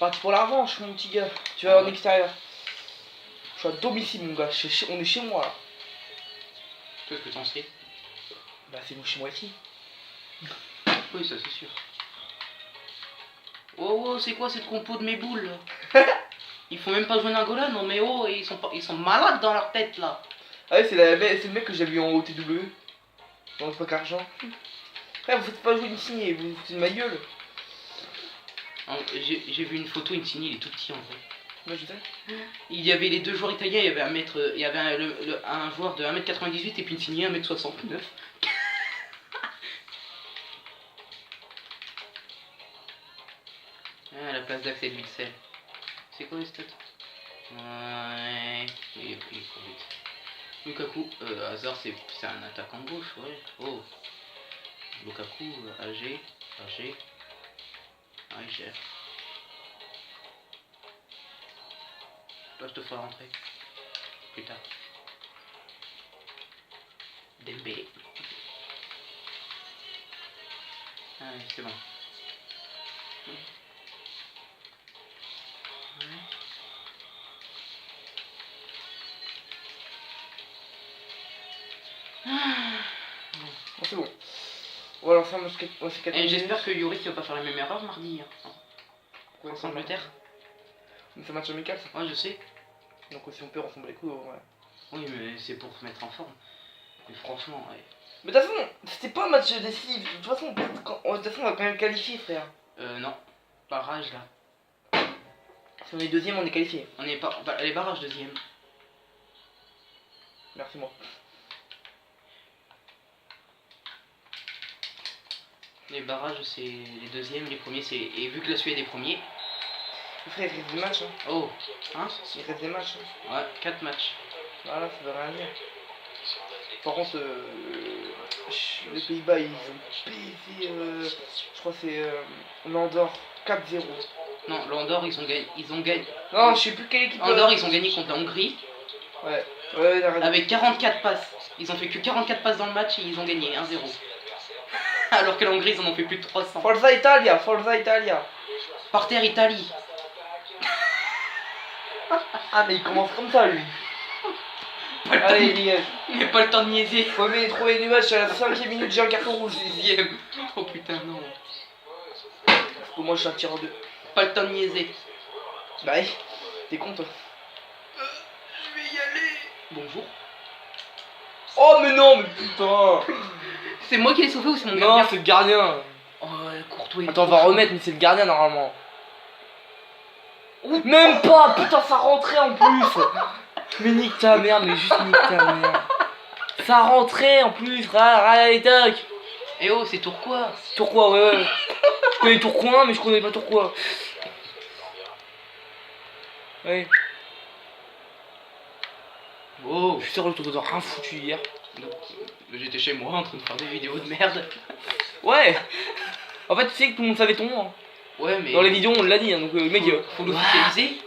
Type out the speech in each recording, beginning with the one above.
parti pour la revanche, mon petit gars. Tu vas en extérieur. Je suis à domicile, mon gars. On est chez moi, là. Qu'est-ce que t'en sais? Bah, c'est chez moi ici. Oui, ça c'est sûr. Oh, c'est quoi cette compo de mes boules là? Ils font même pas jouer Nagola, non mais oh, ils sont malades dans leur tête là. Ah ouais, c'est le mec que j'ai vu en OTW. Dans le pack argent. Frère, vous faites pas jouer une signée, vous vous foutez de ma gueule. J'ai vu une photo, Insigne, il est tout petit en fait. Ouais, je sais. Il y avait les deux joueurs italiens, il y avait un joueur de 1m98 et puis Insigne 1m69. À la place d'Axel Witsel. C'est quoi les stats? Ouais, il est pris trop vite. Lukaku, Hazard c'est un attaquant gauche, ouais. Oh. Lukaku, AG. Ah, il gère. Toi, je te ferai rentrer. Plus tard. Dembélé. Ah, oui, c'est bon. Ouais. Bon, c'est bon. On va lancer un match 4. Et j'espère que Yoris va pas faire la même erreur mardi. Hein. Pourquoi France Angleterre. Mais c'est un match amical, ça. Ouais, je sais. Donc si on perd, on s'en bat les couilles, ouais. Oui, mais c'est pour se mettre en forme. Mais franchement, ouais. Mais de toute façon, c'était pas un match décisif. De toute façon, on va quand même qualifier, frère. Non. Barrage là. Si on est deuxième, on est qualifié. On est pas. Les barrages deuxième. Merci, moi. Les barrages c'est les deuxièmes, les premiers c'est. Et vu que la Suède est premier. Frère, il reste des matchs. Hein. Oh, hein? Il reste des matchs. Ouais, 4 matchs. Voilà, ça veut rien dire. Par contre, les Pays-Bas, ils ont baisé. Je crois que c'est l'Andorre 4-0. Non, l'Andorre ils ont gagné. Non, je sais plus quelle équipe. Andorre ils ont gagné contre la Hongrie. Ouais, ouais, t'as raison. Avec 44 passes. Ils ont fait que 44 passes dans le match et ils ont gagné 1-0. Alors que la Hongrie ils en ont fait plus de 300. Forza Italia, Forza Italia. Par terre Italie. Ah, mais il commence comme ça, lui. Allez, dégage. Mais pas le temps de niaiser. Premier trouver du match à la 5ème minute, j'ai un carton rouge. 6ème. Oh putain, non. Parce que moi, je suis un tir en deux. Pas le temps de niaiser. Bah, ouais, t'es con, toi. Je vais y aller. Bonjour. Oh, mais non, mais putain. C'est moi qui l'ai sauvé ou c'est mon gardien? Non, c'est le gardien. Oh, Courtois. Attends, on va remettre, mais c'est le gardien normalement. Même pas, putain, ça rentrait en plus. Mais nique ta mère, mais juste nique ta mère. Ça rentrait en plus, frère, allez, tac. Eh oh, c'est Tourcoing. Tourcoing, ouais. Je connais Tourcoing, mais je connais pas Tourcoing. Ouais. Oh. Je suis sûr que t'en as rien foutu hier. J'étais chez moi en train de faire des vidéos de merde. Ouais. En fait, tu sais que tout le monde savait ton nom. Hein. Ouais, mais. Dans les vidéos, on l'a dit, hein, donc le mec. Faut l'officialiser.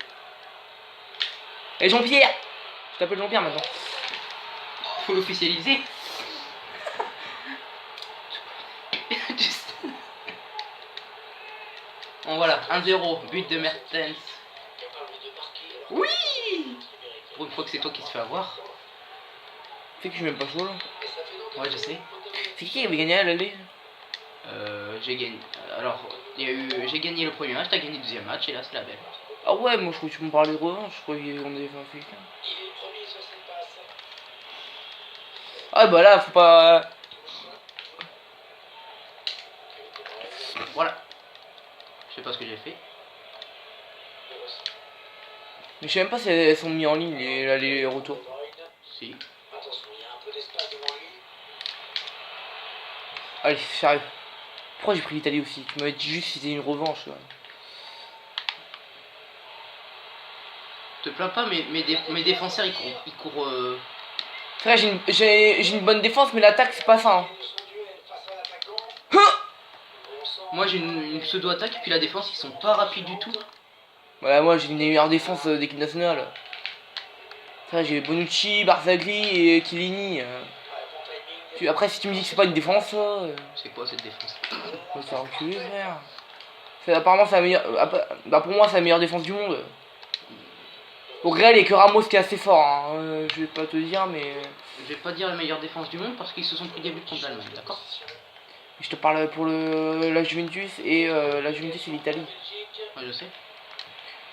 Et Jean-Pierre. Je t'appelle Jean-Pierre maintenant. Faut l'officialiser. Bon voilà, 1-0, but de Mertens. Oui. Pour une fois que c'est toi qui se fait avoir. Tu sais que je suis même pas chaud là. Ouais, je sais. C'est qui avait gagné à l'aller? J'ai gagné. Alors, j'ai gagné le premier match, t'as gagné le deuxième match et là c'est la belle. Ah ouais, moi je croyais que tu me parlais de revanche, je croyais qu'on avait fait un quelqu'un. Ah bah là, faut pas... Voilà. Je sais pas ce que j'ai fait. Mais je sais même pas si elles sont mises en ligne les retours. Si. Allez, sérieux. Pourquoi j'ai pris l'Italie aussi? Tu m'avais dit juste si c'était une revanche. Ouais. Te plains pas, mes défenseurs ils courent Frère, j'ai une bonne défense, mais l'attaque c'est pas ça. Hein. Moi j'ai une pseudo-attaque et puis la défense ils sont pas rapides du tout. Voilà, moi j'ai une des meilleures défenses d'équipe nationale. Frère, j'ai Bonucci, Barzagli et Chiellini. Après, si tu me dis que c'est pas une défense, c'est quoi cette défense? faut se faire reculer, frère. Apparemment, c'est la meilleure. Bah, pour moi, c'est la meilleure défense du monde. Au Real, il y a que Ramos qui est assez fort. Hein. Je vais pas te dire, mais. Je vais pas dire la meilleure défense du monde parce qu'ils se sont pris des buts contre l'Allemagne, d'accord? Je te parle pour la Juventus et la Juventus et l'Italie. Ouais, je sais.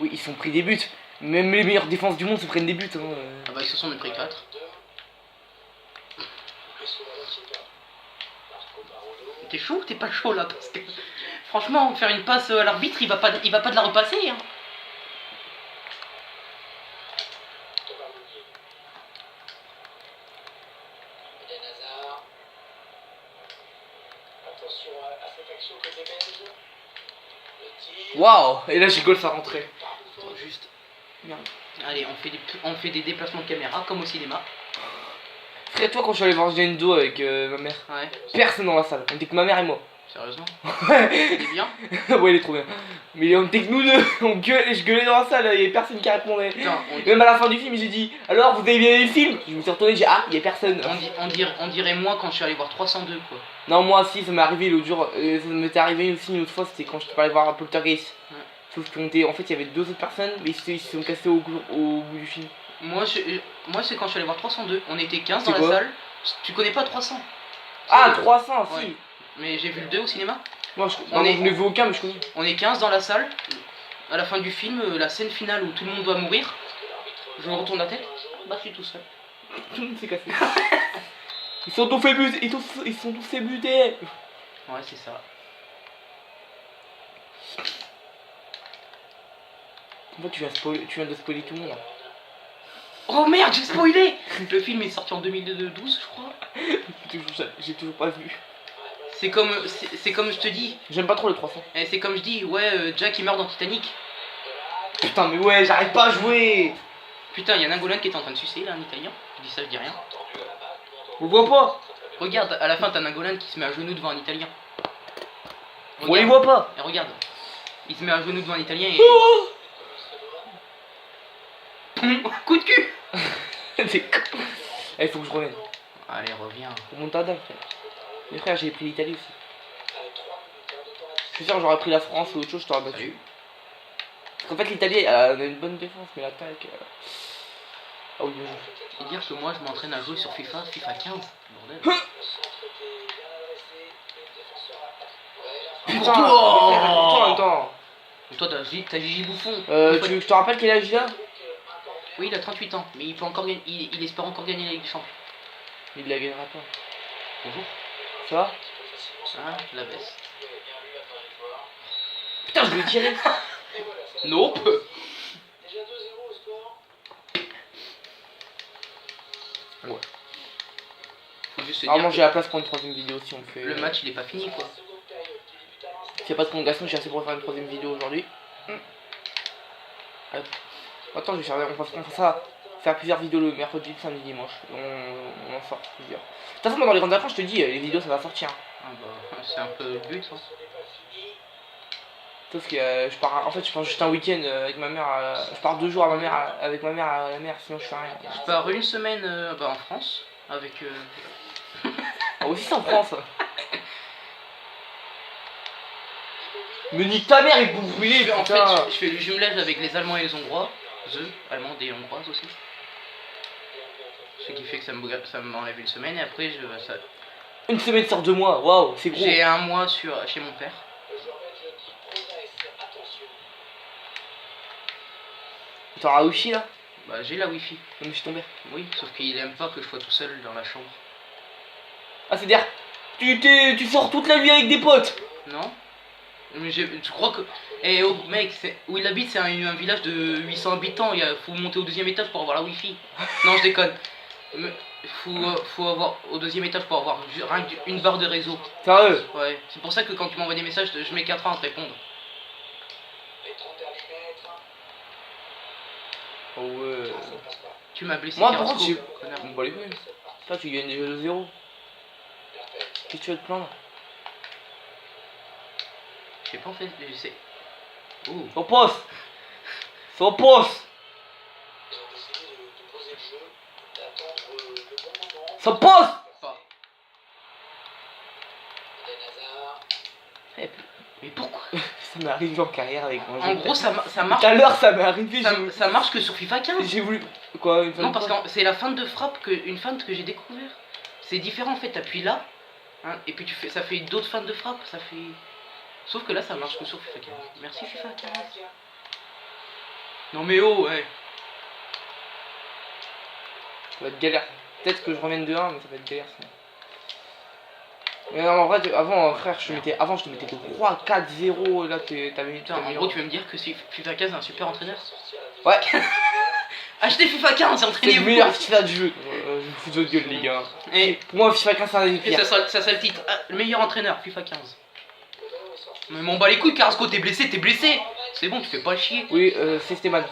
Oui, ils se sont pris des buts. Même les meilleures défenses du monde se prennent des buts. Hein. Ah bah, ils se sont pris 4. T'es chaud ou t'es pas chaud là? Parce que franchement, faire une passe à l'arbitre, il va pas de la repasser. Hein. Waouh! Et là, j'ai goal, ça rentrait. Juste. Merde. Allez, on fait des déplacements de caméra comme au cinéma. Frère, toi, quand je suis allé voir Jane 2 avec ma mère, Ouais. personne dans la salle. On était que ma mère et moi. Sérieusement? Ouais. Il est bien? Ouais, il est trop bien. Mais on était que nous deux. Je gueulais dans la salle, il y avait personne qui répondait. Putain, Même à la fin du film, j'ai dit alors, vous avez bien aimé le film? Je me suis retourné, j'ai dit ah, il y a personne. on dirait moi quand je suis allé voir 302 quoi. Non, moi si, ça m'est arrivé l'autre jour. Ça m'était arrivé aussi une autre fois, c'était quand je te parlais voir Poltergeist. Ouais. Sauf qu'on était. En fait, il y avait 2 autres personnes, mais ils se sont cassés au bout du film. Moi c'est quand je suis allé voir 302. On était 15 dans C'est la quoi? salle. Tu connais pas 300? Ah, 300, si. Ouais. Mais j'ai vu le 2 au cinéma. Moi, je n'ai vu aucun, mais je connais. On est 15 dans la salle. À la fin du film, la scène finale où tout le monde doit mourir. Je me retourne la tête. Bah, je suis tout seul. Tout le monde s'est cassé. Ils sont tous fait buter. Ils sont tous fait buter. Ouais, c'est ça. En fait, tu viens de spoiler tout le monde. Hein. Oh merde, j'ai spoilé. Le film est sorti en 2012, je crois. J'ai toujours pas vu. C'est comme je te dis. J'aime pas trop les 300. Et c'est comme je dis, ouais, Jack il meurt dans Titanic. Putain, mais ouais, j'arrive pas à jouer. Putain, il y a Nangolan qui est en train de sucer là, un italien. Je dis ça, je dis rien. On voit pas. Regarde, à la fin, t'as Nangolan qui se met à genoux devant un italien. On les voit pas. Et regarde, il se met à genoux devant un italien et. Oh Coup de cul. Il faut que je revienne. Allez, reviens. Remontada, frère. Mais frère, j'ai pris l'Italie aussi. Je suis sûr que j'aurais pris la France ou autre chose, je t'aurais battu. Salut. Parce qu'en fait, l'Italie, elle a une bonne défense, mais l'attaque. Ah oui, bien joué. Et dire que moi, je m'entraîne à jouer sur FIFA 15. Bordel. Putain, attends. Et toi, t'as Gigi Bouffon. Je te rappelle quel âge il a? Oui, il a 38 ans, mais il peut encore gagner, il espère encore gagner la Ligue des Champions. Il la gagnera pas. Bonjour. Ça va? Ah, la baisse. Putain, je vais tirer. Nope. Ouais. Faut juste se Alors, dire moi que j'ai la place pour une 3ème vidéo si on fait. le match il est pas fini quoi. S'il n'y a pas de prolongation, j'ai assez pour faire une 3ème vidéo aujourd'hui. Hop. Attends, je vais faire plusieurs vidéos le mercredi, le samedi, dimanche. On en sort plusieurs. De toute façon, dans les grandes vacances, je te dis, les vidéos ça va sortir. Ah bah, c'est un peu le but hein. Sauf que je pars, en fait, je pars juste un week-end avec ma mère. Je pars 2 jours avec ma mère à la mer, sinon je fais rien. Je pars une semaine bah, en France avec. Ah, aussi, c'est en France. Me nique ta mère et vous brûlez, En putain. fait, je fais le jumelage avec les Allemands et les Hongrois. Allemandes et Hongroises aussi. Ce qui fait que ça m'enlève une semaine et après Une semaine sur 2 mois, waouh, c'est gros. j'ai un mois chez mon père. T'auras un wifi là? Bah j'ai la wifi. Non, mais je suis tombé. Oui, sauf qu'il aime pas que je sois tout seul dans la chambre. Ah, c'est-à-dire, tu sors toute la nuit avec des potes. Non. Mais je crois que. Eh oh mec, où il habite, c'est un village de 800 habitants. Il faut monter au 2ème étage pour avoir la wifi. Non, je déconne. Faut avoir au 2ème étage pour avoir rien qu'une barre de réseau. Sérieux? Ouais. C'est pour ça que quand tu m'envoies des messages, je mets 4 ans à te répondre. Oh ouais. Tu m'as blessé. Moi, par contre, Carrasco, j'ai. connard. Bon, les couilles. Toi, tu gagnes déjà 2-0. Qu'est-ce que tu veux te plaindre? Je sais pas en fait, je sais. Oh. Son poste. Son poste. Son poste. Pas. Mais pourquoi? Ça m'est arrivé en carrière avec moi. En gros, ça marche. Tout à l'heure, ça m'est arrivé. Ça marche que sur FIFA 15. J'ai voulu. Quoi, non, parce que c'est la feinte de frappe, une feinte que j'ai découvert. C'est différent en fait, t'appuies là, hein, et puis ça fait d'autres feintes de frappe, ça fait. Sauf que là, ça marche que sur FIFA 15. Merci FIFA 15. Non mais oh, ouais. Ça va être galère. Peut-être que je revienne de 1, mais ça va être galère ça. Mais non, en vrai, avant, frère, je te mettais de 3, 4, 0, et là, t'avais mis. Putain, en gros, tu veux me dire que FIFA 15 est un super entraîneur? Ouais. Achetez FIFA 15 et entraînez-vous. C'est le meilleur FIFA du jeu. Je me fous de votre gueule, les gars. Et pour moi, FIFA 15, c'est un des pires. Ça sera le titre. Ah, le meilleur entraîneur, FIFA 15. Mais m'en bats les couilles, Carrasco, t'es blessé, C'est bon, tu fais pas chier. Oui, c'est Stéman.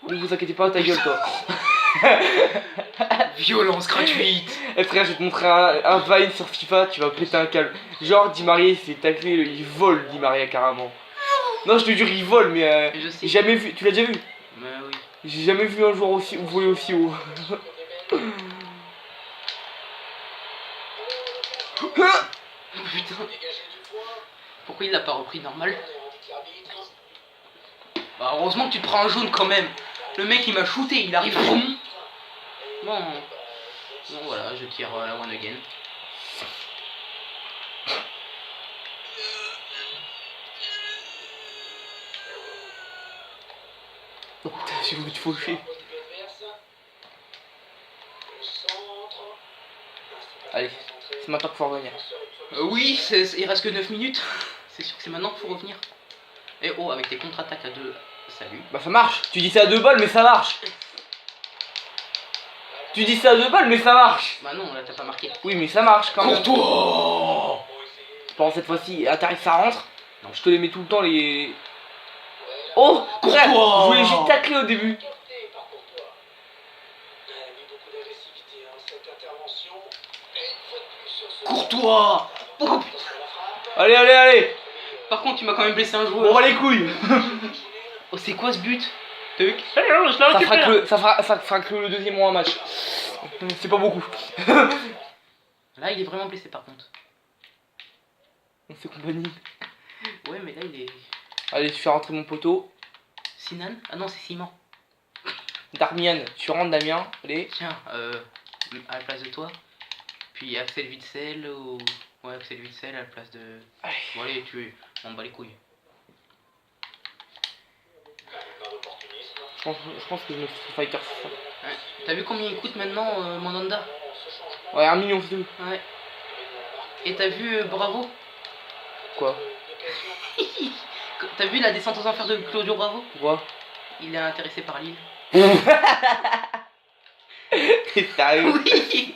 Ne vous inquiétez pas, ta gueule, toi. Violence gratuite. Eh frère, je vais te montrer un Vine sur FIFA, tu vas péter un câble. Genre, Di Maria, il s'est taclé, il vole Di Maria carrément. Non, je te jure, il vole, mais j'ai jamais vu. Tu l'as déjà vu? Bah oui. J'ai jamais vu un joueur aussi voler aussi haut. Putain. Pourquoi il l'a pas repris normal? Bah heureusement que tu te prends un jaune quand même. Le mec il m'a shooté, il arrive. Bon voilà, je tire la one again. Oh putain, j'ai voulu te faucher. Allez, c'est maintenant qu'il faut revenir. Oui, il reste que 9 minutes. C'est sûr que c'est maintenant qu'il faut revenir. Et oh, avec tes contre-attaques à 2. Salut. Bah ça marche. Tu dis ça à 2 balles, mais ça marche. Tu dis ça à 2 balles, mais ça marche. Bah non, là t'as pas marqué. Oui, mais ça marche quand même. Courtois. Bon, cette fois-ci, à tarif ça rentre. Non, je te les mets tout le temps les. Oh, frère, je voulais juste tacler au début. Courtois. Oh, allez, allez, allez. Par contre, tu m'as quand même blessé un joueur. On va les couilles. Oh, c'est quoi ce but? Ça fera que le deuxième ou un match. C'est pas beaucoup. Là, il est vraiment blessé par contre. On fait compagnie. Ouais, mais là, il est. Allez, tu fais rentrer mon poteau. Sinan? Ah non, c'est Simon. Darmian, tu rentres Damien. Allez. Tiens, à la place de toi. Puis Axel Witsel ou. Ouais, Axel Witsel à la place de. Allez. Bon, allez, on bat les couilles. Je pense que je me suis Fighter c'est ça. Ouais. T'as vu combien il coûte maintenant, Mandanda? Ouais, 1 million c'est tout. Ouais. Et t'as vu Bravo? Quoi? T'as vu la descente aux enfers de Claudio Bravo? Quoi? Il est intéressé par Lille. T'es sérieux? Oui.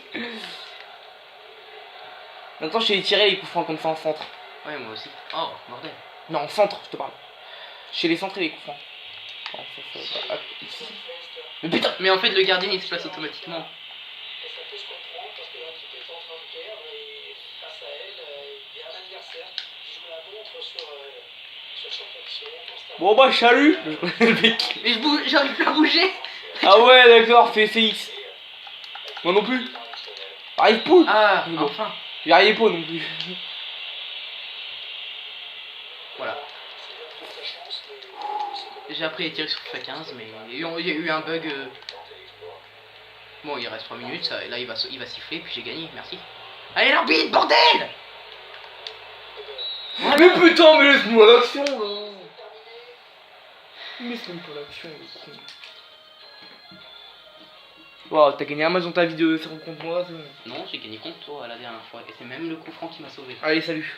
Maintenant je t'ai tiré les coups francs comme ça en centre. Ouais, moi aussi. Oh, bordel. Non, en centre, je te parle. Chez les centres et les coups francs. Oh, ici. Mais putain! Mais en fait, le gardien il se place automatiquement. Bon bah salut. Mais j'arrive plus à bouger. Ah ouais d'accord, fais X. Moi non plus. Arrive poule. Ah bon. enfin. J'y arrive pas non plus. Voilà. J'ai appris à tirer sur FIFA 15 mais il y a eu un bug. Bon il reste 3 minutes, ça, là il va siffler puis j'ai gagné, merci. Allez l'arbitre, bordel. Mais putain, mais laisse-moi l'action là. Laisse-moi pas l'action. Wow, t'as gagné un match dans ta vie de 50 contre moi, c'est bon. Non, j'ai gagné contre toi la dernière fois et c'est même le coup franc qui m'a sauvé. Allez, salut.